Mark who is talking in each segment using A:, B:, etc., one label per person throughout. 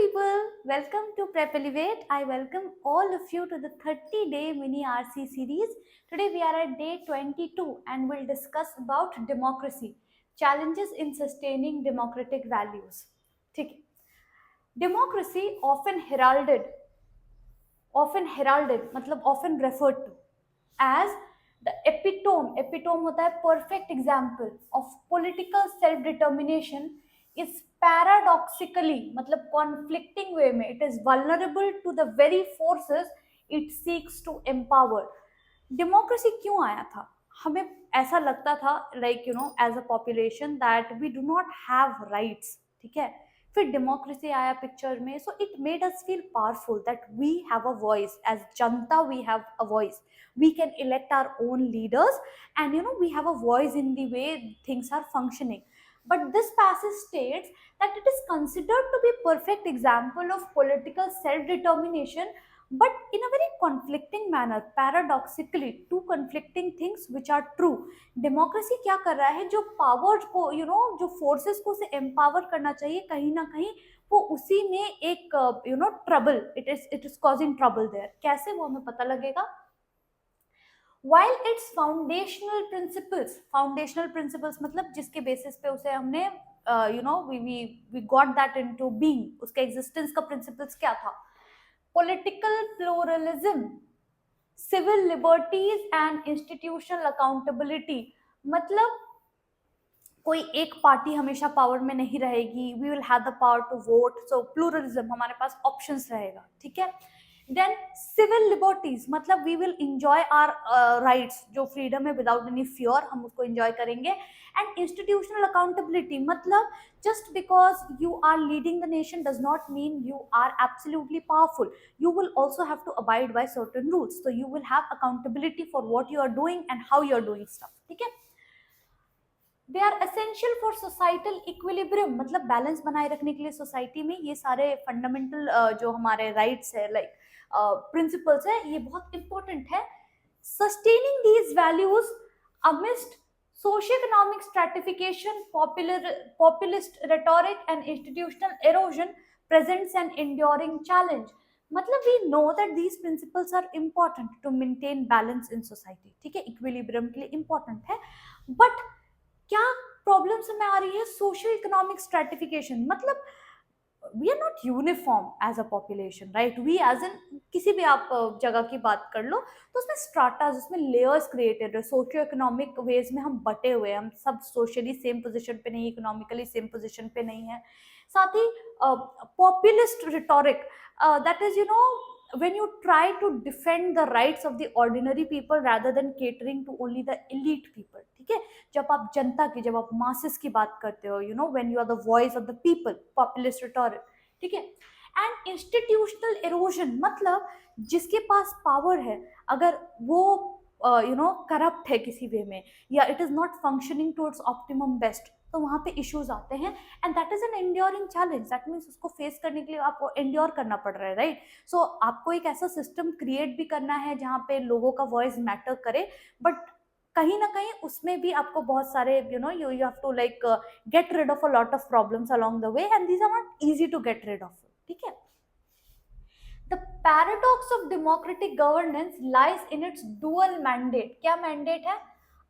A: people, welcome to Prep Elevate. I welcome all of you to the 30-day mini RC series. Today we are at day 22 and we'll discuss about democracy, challenges in sustaining democratic values. ठीक है. Democracy often heralded मतलब often referred to as the epitome होता है perfect example of political self determination is paradoxically मतलब conflicting way में it is vulnerable to the very forces it seeks to empower. Democracy क्यों आया था? हमें ऐसा लगता था like as a population that we do not have rights. ठीक है, फिर डेमोक्रेसी आया पिक्चर में, so it made us feel powerful that we have a voice. As जनता we have a voice, we can elect our own leaders, and we have a voice in the way things are functioning. But this passage states that it is considered to be perfect example of political self determination, but in a very conflicting manner, paradoxically two conflicting things which are true. Democracy क्या कर रहा है? जो power को जो forces को उसे empower करना चाहिए, कहीं ना कहीं वो उसी में एक trouble, it is causing trouble there. कैसे, वो हमें पता लगेगा. while its foundational principles मतलब जिसके बेसिस पे उसे हमने we got that into being, उसके existence का principles क्या था? Political pluralism, civil liberties and institutional accountability. मतलब कोई एक पार्टी हमेशा पावर में नहीं रहेगी. We will have the power to vote, so pluralism, हमारे पास ऑप्शंस रहेगा. ठीक है. देन सिविल लिबर्टीज मतलब we will enjoy our rights, जो फ्रीडम है विदाउट एनी फियर हम उसको इंजॉय करेंगे. एंड इंस्टीट्यूशनल अकाउंटेबिलिटी मतलब just because you are leading the nation does not mean you are absolutely powerful. You will also have to abide by certain rules, so you will have accountability for what you are doing and how you are doing stuff. ठीक है. They are essential for societal equilibrium मतलब balance बनाए रखने के लिए society में ये सारे फंडामेंटल जो हमारे राइट्स है, लाइक प्रिंसिपल्स है, ये बहुत इंपॉर्टेंट है. Sustaining these values amidst socio-economic stratification, populist rhetoric and institutional erosion presents an enduring challenge. मतलब we know that these principles are important to maintain balance in society. ठीक है, equilibrium के लिए important है, but क्या problem में आ रही है? सोशल इकोनॉमिक स्ट्रेटिफिकेशन मतलब we are not uniform as a population, right? We as in किसी भी आप जगह की बात कर लो तो उसमें स्ट्राटास, उसमें लेयर्स क्रिएटेड है. सोशियो इकोनॉमिक वेज में हम बटे हुए हैं, हम सब सोशली सेम पोजीशन पे नहीं, इकोनॉमिकली सेम पोजीशन पे नहीं है. साथ ही populist rhetoric, that is when you try to defend the rights of the ordinary people rather than catering to only the elite people. ठीक है, जब आप जनता की, जब आप मासेस की बात करते हो, when you are the voice of the people, populist rhetoric. ठीक है. एंड इंस्टीट्यूशनल एरोजन मतलब जिसके पास पावर है, अगर वो करप्ट है किसी वे में, या it is not functioning towards optimum best, तो वहां पे इश्यूज आते हैं. And that is an enduring challenge. That means उसको फेस करने के लिए आपको एंड्योर करना पड़ रहा है, राइट? सो आपको एक ऐसा सिस्टम क्रिएट भी करना है जहाँ पे लोगों का वॉइस मैटर करे, बट कहीं ना कहीं उसमें भी आपको बहुत सारे you have to like get rid of a lot of problems along the way, and these are not easy to get rid of. ठीक है. The paradox of democratic governance lies in its dual mandate. क्या mandate है?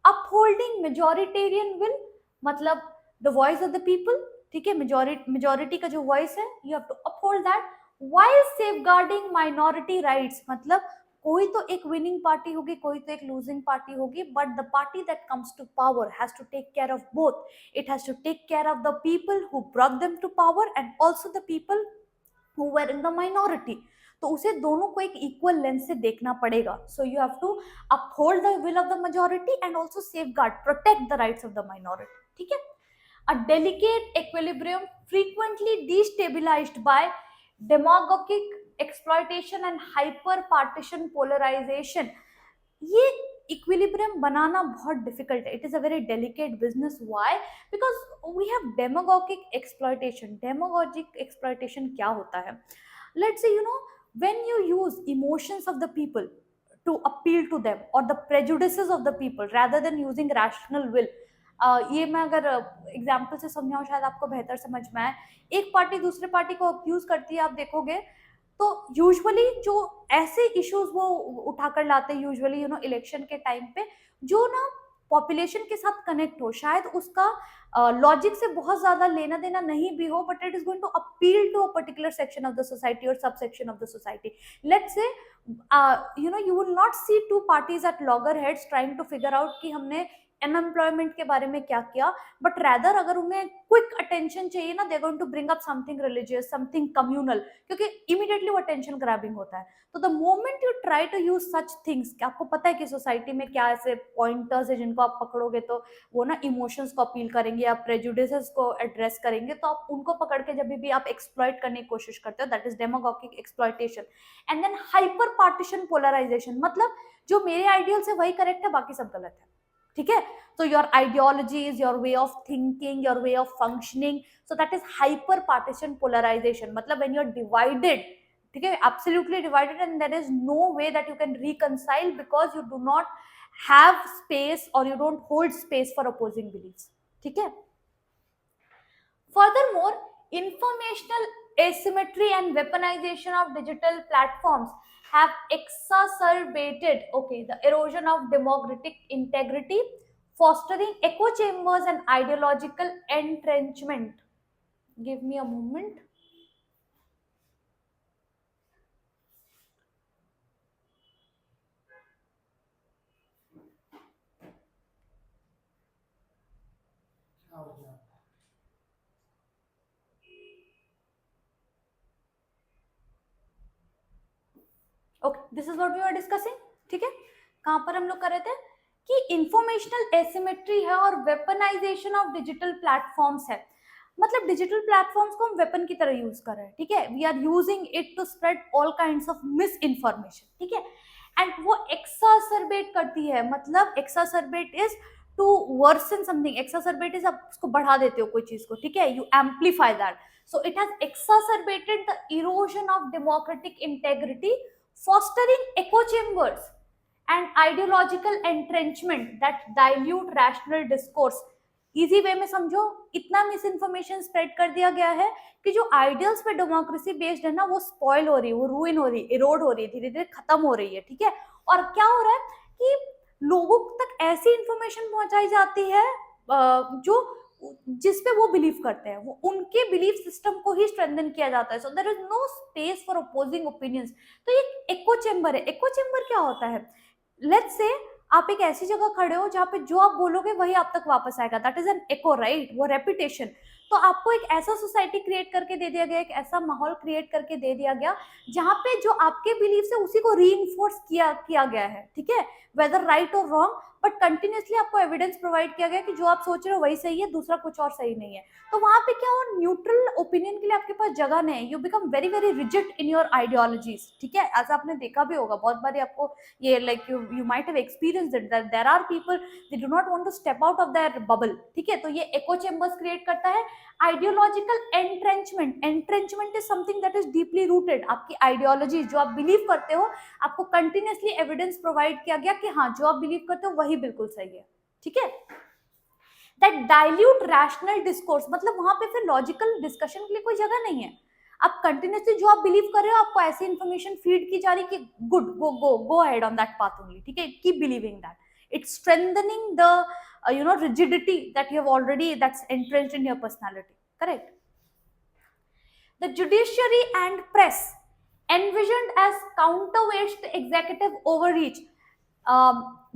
A: Upholding majoritarian will मतलब the voice of the people. ठीक है, majority का जो voice है, you have to uphold that while safeguarding minority rights. मतलब कोई तो एक winning party होगी, कोई तो एक losing party होगी, but the party that comes to power has to take care of both. It has to take care of the people who brought them to power and also the people who were in the minority. तो उसे दोनों को एक equal lens से देखना पड़ेगा. So you have to uphold the will of the majority and also safeguard, protect the rights of the minority. ठीक है. A delicate equilibrium frequently destabilised by demagogic exploitation and hyper partisan polarisation. ये equilibrium बनाना बहुत difficult है. It is a very delicate business. Why? Because we have demagogic exploitation. Demagogic exploitation क्या होता है? Let's say when you use emotions of the people to appeal to them or the prejudices of the people rather than using rational will, ये मैं अगर example से समझाऊं शायद आपको बेहतर समझ में आए। एक पार्टी दूसरे पार्टी को अक्यूज करती है, आप देखोगे तो यूजुअली जो ऐसे इश्यूज वो उठाकर लाते हैं यूजुअली इलेक्शन के टाइम पे, जो ना पॉपुलेशन के साथ कनेक्ट हो, शायद उसका लॉजिक से बहुत ज्यादा लेना देना नहीं भी हो, but it is going to appeal to a particular section of the society और sub section of the society. Let's say you will not see two parties at loggerheads trying to figure out कि हमने unemployment के बारे में क्या किया, but rather अगर उन्हें क्विक अटेंशन चाहिए ना, they going to bring up something religious, something communal, क्योंकि इमीडिएटली वो अटेंशन ग्रैबिंग होता है। तो the moment you try to use such things, आपको पता है कि सोसाइटी में क्या ऐसे पॉइंटर्स है जिनको आप पकड़ोगे तो वो ना इमोशंस को अपील करेंगे या प्रेजुडिसेस को एड्रेस करेंगे, तो आप उनको पकड़ के जब भी आप एक्सप्लॉइट करने की कोशिश करते हो, that is demagogic exploitation. And then hyper partisan polarisation, मतलब जो मेरे आइडियल से वही करेक्ट है, बाकी सब गलत है, ठीक है। तो your ideologies, your way of thinking, your way of functioning, so that is hyper partisan polarisation. मतलब व्हेन यू आर डिवाइडेड, ठीक है, absolutely divided, and there is no way that you can reconcile because you do not have space और you don't hold space for opposing beliefs, ठीक है। Furthermore, informational asymmetry and weaponization of digital platforms have exacerbated, the erosion of democratic integrity, fostering echo chambers and ideological entrenchment. Give me a moment. Okay, this is what we are discussing, ठीक है। कहां पर हम लोग कर रहे थे कि इंफॉर्मेशनल एसिमेट्री है और वेपनाइजेशन ऑफ डिजिटल प्लेटफॉर्म्स है। मतलब डिजिटल प्लेटफॉर्म्स को हम वेपन की तरह यूज कर रहे हैं, ठीक है। We are using it to spread all kinds of misinformation, ठीक है। एंड वो एक्सासर्बेट करती है, मतलब exacerbate is to worsen something, exacerbate is आप उसको बढ़ा देते हो कोई चीज को, ठीक है, you amplify that. So it has exacerbated the erosion of democratic integrity, fostering echo chambers and ideological entrenchment that dilute rational discourse। Easy way में समझो, इतना मिस इन्फॉर्मेशन स्प्रेड कर दिया गया है कि जो आइडियल्स पे डेमोक्रेसी बेस्ड है ना, वो स्पॉइल हो रही है, वो रूइन हो रही है, इरोड हो रही है, धीरे धीरे खत्म हो रही है, ठीक है। और क्या हो रहा है कि लोगों तक ऐसी इंफॉर्मेशन पहुंचाई जाती है जो जिस पे वो बिलीव करते हैं, वो उनके बिलीफ सिस्टम को ही स्ट्रेंथन किया जाता है। So there is no space for opposing opinions. तो ये एको चेम्बर है। एको चेम्बर क्या होता है? लेट्स से आप एक ऐसी जगह खड़े हो जहाँ पे जो आप बोलोगे वही आप तक वापस आएगा, that is an echo, right, वो रेपिटेशन। तो आपको एक ऐसा सोसाइटी क्रिएट करके दे दिया गया, एक ऐसा माहौल क्रिएट करके दे दिया गया जहाँ पे जो आपके बिलीफ है उसी को रीइंफोर्स किया गया है, ठीक है, वेदर राइट और रॉन्ग, बट कंटिन्यूसली आपको एविडेंस प्रोवाइड किया गया कि जो आप सोच रहे हो वही सही है, दूसरा कुछ और सही नहीं है। तो वहां पे क्या हो, न्यूट्रल ओपिनियन के लिए आपके पास जगह नहीं है, you become very very rigid in your ideologies, ठीक है। ऐसा आपने देखा भी होगा बहुत बार, आपको ये like you might have experienced it that there are people they do not want to step out of their bubble, ठीक है। तो ये एको चेम्बर्स क्रिएट करता है। Ideological entrenchment, entrenchment is something that is deeply rooted. आपकी ideology जो आप believe करते हो, आपको कंटिन्यूसली एविडेंस प्रोवाइड किया गया कि हाँ जो आप बिलीव करते हो वही बिल्कुल सही है, ठीक है। दैट डाइल्यूट रैशनल डिस्कोर्स, मतलब वहां पे फिर लॉजिकल डिस्कशन के लिए कोई जगह नहीं है। आप कंटिन्यूसली जो आप बिलीव कर रहे हो, आपको ऐसी इंफॉर्मेशन फीड की जा रही कि good, go ahead on that path only, ठीक है, keep believing that, it's strengthening the rigidity that you have already, that's entrenched in your personality, correct? The judiciary and press, envisioned as counterweights to executive overreach,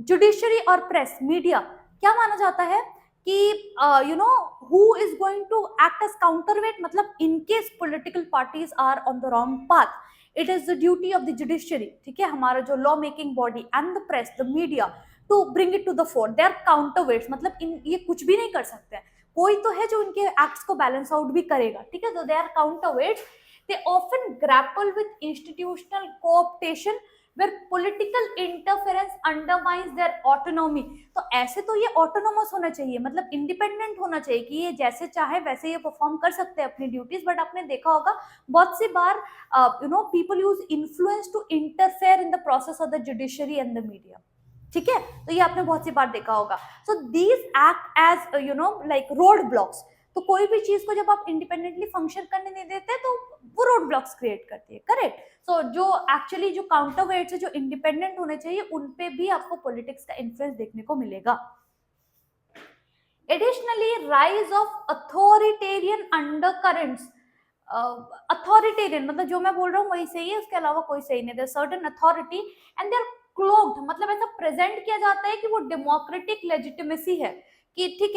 A: judiciary और press, media, क्या माना जाता है कि who is going to act as counterweight, मतलब in case political parties are on the wrong path, it is the duty of the judiciary, ठीक है, हमारा जो law making body, and the press, the media, to bring it to the fore. They are counterweights, मतलब ये कुछ भी नहीं कर सकते हैं, कोई तो है जो इनके एक्ट्स को बैलेंस आउट भी करेगा, ठीक है। तो they are counterweights. They often grapple with institutional cooptation where political interference undermines their autonomy। तो ऐसे तो ये ऑटोनोमस होना चाहिए, मतलब इंडिपेंडेंट होना चाहिए कि ये जैसे चाहे वैसे ये परफॉर्म कर सकते हैं अपनी ड्यूटीज, बट आपने देखा होगा बहुत सी बार people use influence to interfere in the process of the judiciary and the media, ठीक है, तो ये आपने बहुत सी बार देखा होगा. So these act as you know like road blocks. तो कोई भी चीज को जब आप इंडिपेंडेंटली फंक्शन करने नहीं देते तो वो रोड ब्लॉक्स क्रिएट करती है. करेक्ट. सो जो एक्चुअली जो काउंटरवेट्स है जो इंडिपेंडेंट होने चाहिए उन पे भी आपको पॉलिटिक्स का इन्फ्लुएंस देखने को मिलेगा. Additionally, rise of authoritarian undercurrents. Authoritarian मतलब जो मैं बोल रहा हूँ वही सही है, उसके अलावा कोई सही नहीं. Certain authority and they are cloaked, मतलब ऐसा प्रेजेंट किया जाता है कि वो डेमोक्रेटिक लेजिटिमेसी है, कि ठीक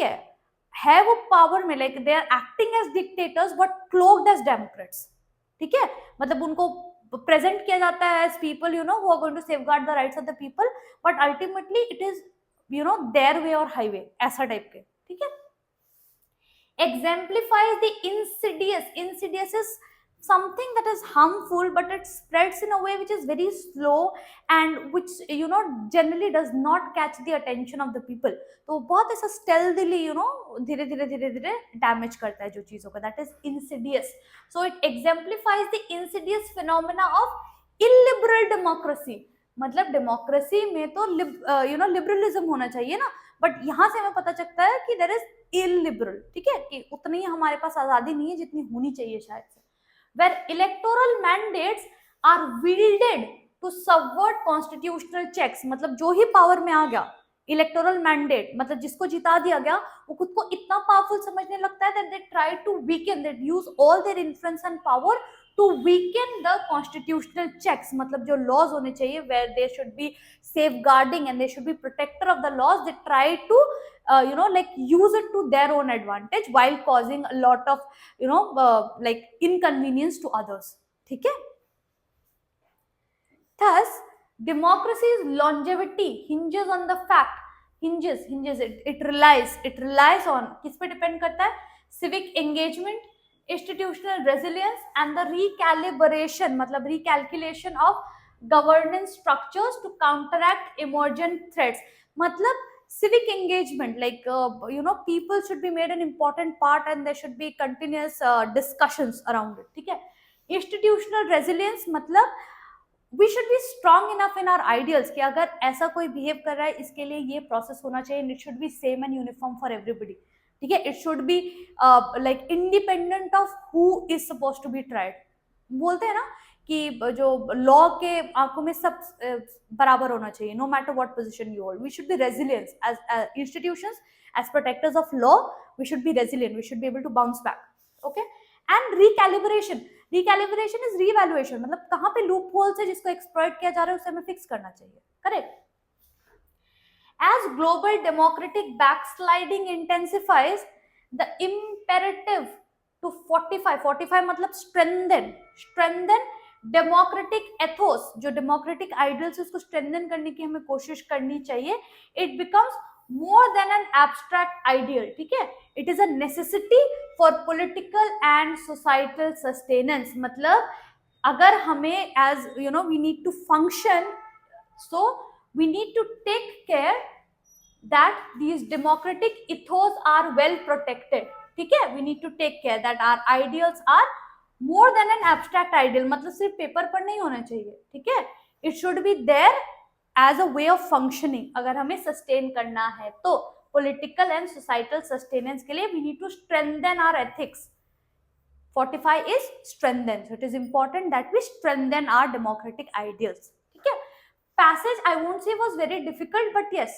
A: है वो पावर में, like they are acting as dictators but cloaked as democrats. ठीक है, मतलब उनको प्रेजेंट किया जाता है as people you know who are going to safeguard the rights of the people, but ultimately it is you know their way or highway, ऐसा type के. ठीक है, exemplifies the insidious is something that is harmful but it spreads in a way which is very slow and which you know generally does not catch the attention of the people. तो बहुत ऐसा stealthily you know धीरे धीरे damage करता है जो चीजों का, that is insidious. So it exemplifies the insidious phenomena of illiberal democracy. मतलब डेमोक्रेसी में तो यू नो लिबरलिज्म होना चाहिए ना, बट यहाँ से हमें पता चलता है कि देयर इज इलिबरल. ठीक है, कि उतनी हमारे पास आजादी नहीं है जितनी होनी चाहिए शायद से. Where electoral mandates are wielded to subvert constitutional checks. मतलब जो ही पावर में आ गया इलेक्टोरल मैंडेट, मतलब जिसको जिता दिया गया, वो खुद को इतना पावरफुल समझने लगता है that they try to weaken, they use all their influence and power to weaken the constitutional checks. मतलब जो laws होने चाहिए where they should be safeguarding and they should be protector of the laws, they try to you know like use it to their own advantage while causing a lot of you know like inconvenience to others. ठीक है, thus democracy's longevity hinges on the fact it relies on किस पे depend करता है? civic engagement, institutional resilience and the recalibration मतलब recalculation of governance structures to counteract emergent threats. मतलब civic engagement, like you know people should be made an important part and there should be continuous discussions around it. ठीक है, institutional resilience मतलब we should be strong enough in our ideals कि अगर ऐसा कोई behave कर रहा है इसके लिए ये process होना चाहिए and it should be same and uniform for everybody. ठीक है, it should be like independent of who is suppose to be tried. बोलते हैं ना कि जो लॉ के आंखों में सब बराबर होना चाहिए, no matter what position you hold. We should be resilient as institutions, as protectors of law. We should be resilient, we should be able to bounce back. Okay, and recalibration is revaluation. मतलब कहाँ पे loop holes है जिसको exploit किया जा रहा है उसे हमें फिक्स करना चाहिए. Correct. As global democratic backsliding intensifies, the imperative to fortify मतलब strengthen democratic ethos, जो democratic ideals उसको strengthen करने की हमें कोशिश करनी चाहिए. It becomes more than an abstract ideal. ठीक है, it is a necessity for political and societal sustenance. मतलब अगर हमें as you know we need to function, so we need to take care that these democratic ethos are well protected. ठीक है, we need to take care that our ideals are more than an abstract ideal. मतलब सिर्फ paper पर नहीं होना चाहिए. ठीक है, it should be there as a way of functioning. अगर हमें sustain करना है तो political and societal sustenance के लिए we need to strengthen our ethics. Fortify is strengthen, so it is important that we strengthen our democratic ideals. ठीक है, passage I won't say was very difficult, but yes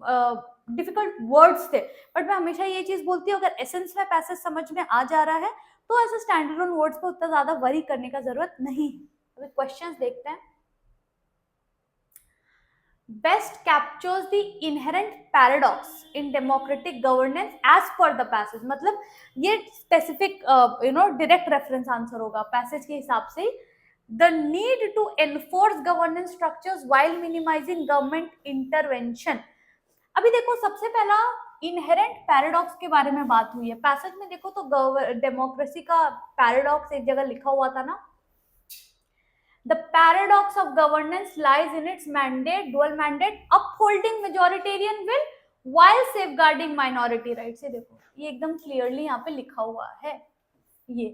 A: difficult words थे, but मैं हमेशा ये चीज बोलती हूँ अगर एसेंस में पैसेज समझ में आ जा रहा है तो ऐसे स्टैंडर्ड ऑन वर्ड्स पे उतना ज्यादा वरी करने का जरूरत नहीं है. अभी क्वेश्चंस देखते हैं. Best captures the inherent paradox in democratic governance as per the passage. मतलब ये specific you know direct reference answer होगा पैसेज के हिसाब से. The need to enforce governance structures while minimizing government intervention. अभी देखो सबसे पहला इनहेरेंट पैराडॉक्स के बारे में बात हुई है पैसेज में. देखो तो डेमोक्रेसी का पैराडॉक्स एक जगह लिखा हुआ था ना. The paradox of governance lies in its mandate, dual mandate, upholding majoritarian will while safeguarding minority rights. ये देखो ये एकदम क्लियरली यहाँ पे लिखा हुआ है. ये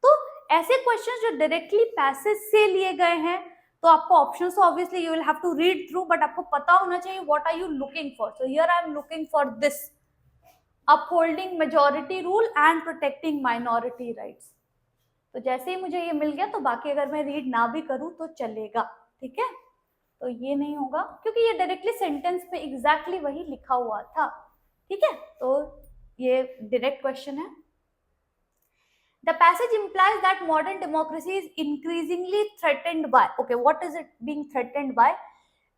A: तो ऐसे क्वेश्चन जो डायरेक्टली पैसेज से लिए गए हैं तो आपको ऑप्शंस तो obviously you will have to read through, but आपको पता होना चाहिए what are you looking for. So here I am looking for this, upholding majority rule and protecting minority rights. तो जैसे ही मुझे ये मिल गया तो बाकी अगर मैं रीड ना भी करूं तो चलेगा. ठीक है, तो ये नहीं होगा क्योंकि ये डायरेक्टली सेंटेंस पे एग्जैक्टली वही लिखा हुआ था. ठीक है, तो ये डायरेक्ट क्वेश्चन है. The passage implies that modern democracy is increasingly threatened by, okay, what is it being threatened by?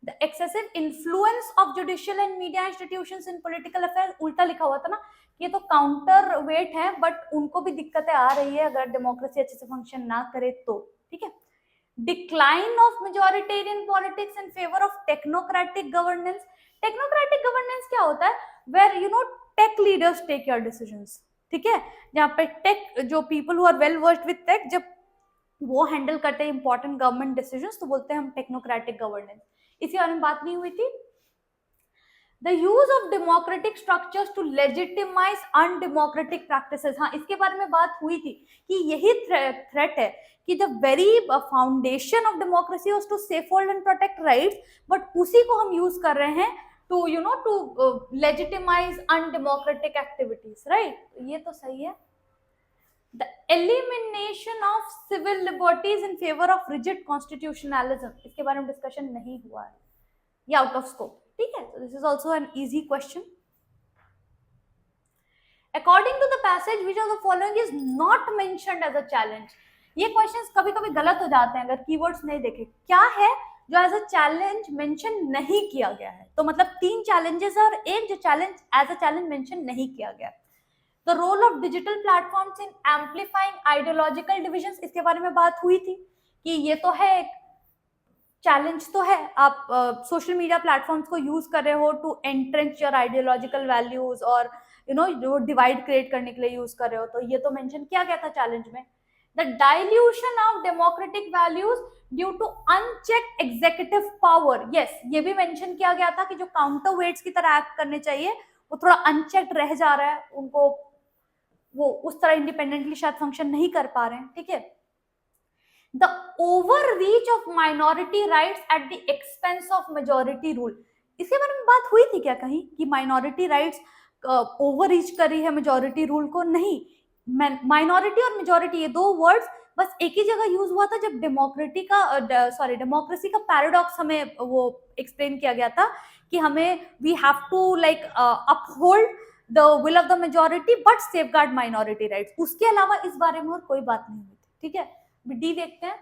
A: The excessive influence of judicial and media institutions in political affairs. उल्टा लिखा हुआ था ना, ये तो काउंटर वेट है, but उनको भी दिक्कतें आ रही है अगर डेमोक्रेसी अच्छे से फंक्शन ना करे तो. ठीक है, decline of majoritarian politics in favour of technocratic governance. Technocratic governance क्या होता है? Where you know tech leaders take your decisions. ठीक है, जहाँ पे टेक, जो people who are well versed with tech, जब वो हैंडल करते हैं इंपॉर्टेंट गवर्नमेंट डिसीजंस, तो बोलते हैं हम टेक्नोक्रेटिक गवर्नेंस. इसी बारे में बात नहीं हुई थी. The use of democratic structures to legitimize undemocratic practices. हाँ, इसके बारे में बात हुई थी कि यही थ्रेट है कि the very foundation of democracy was to safehold and protect rights, but उसी को हम यूज कर रहे हैं to you know to legitimize undemocratic activities, right? ये तो सही है. The elimination of civil liberties in favor of rigid constitutionalism. इसके बारे में डिस्कशन नहीं हुआ है, ये आउट ऑफ स्कोप. ठीक है, so this is also an easy question. According to the passage, which of the following is not mentioned as a challenge? ये क्वेश्चंस कभी कभी गलत हो जाते हैं अगर कीवर्ड्स नहीं देखे. क्या है जो एज अ चैलेंज मेंशन नहीं किया गया है? तो मतलब 3 चैलेंजेस है और एक जो challenge as a challenge mention नहीं किया गया. The role of digital platforms in amplifying ideological divisions. इसके बारे में बात हुई थी कि ये तो है एक चैलेंज, तो है आप सोशल मीडिया प्लेटफॉर्म्स को यूज कर रहे हो to entrench your ideological values और यू नो जो डिवाइड क्रिएट करने के लिए यूज कर रहे हो, तो ये तो मेंशन किया गया था चैलेंज में. The dilution of democratic values due to unchecked executive power. Yes, ये भी मेंशन किया गया था कि जो काउंटर वेट्स की तरह एक्ट करने चाहिए वो थोड़ा अनचेक्ड रह जा रहा है, उनको वो उस तरह इंडिपेंडेंटली शायद फंक्शन नहीं कर पा रहे हैं. ठीक है, the overreach of minority rights at the expense of majority rule. इसके बारे में बात हुई थी क्या कहीं कि माइनॉरिटी राइट्स ओवररीच कर रही है मेजॉरिटी रूल को? नहीं, माइनॉरिटी और मेजॉरिटी ये दो वर्ड्स बस एक ही जगह यूज हुआ था जब डेमोक्रेसी का पैराडॉक्स हमें वो एक्सप्लेन किया गया था कि हमें we have to like uphold the will of the majority but safeguard minority rights. उसके अलावा इस बारे में और कोई बात नहीं हुई थी. ठीक है, डी देखते हैं.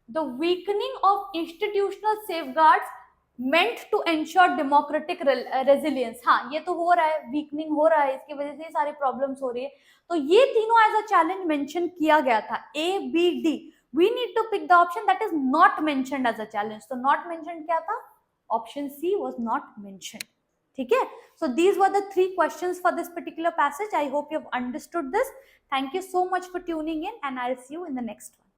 A: The weakening of institutional safeguards meant to ensure democratic resilience. हाँ, ये तो हो रहा है, वीकनिंग हो रहा है, इसकी वजह से सारी प्रॉब्लम्स हो रही है. तो ये तीनों एज अ चैलेंज मेंशन किया गया था, A B D. We need to pick the option that is not mentioned as a challenge. तो नॉट मेंशन्ड क्या था? Option C was not mentioned. ठीक है, so these were the 3 questions for this particular passage. I hope you have understood this. Thank you so much for tuning in and I'll see you in the next one.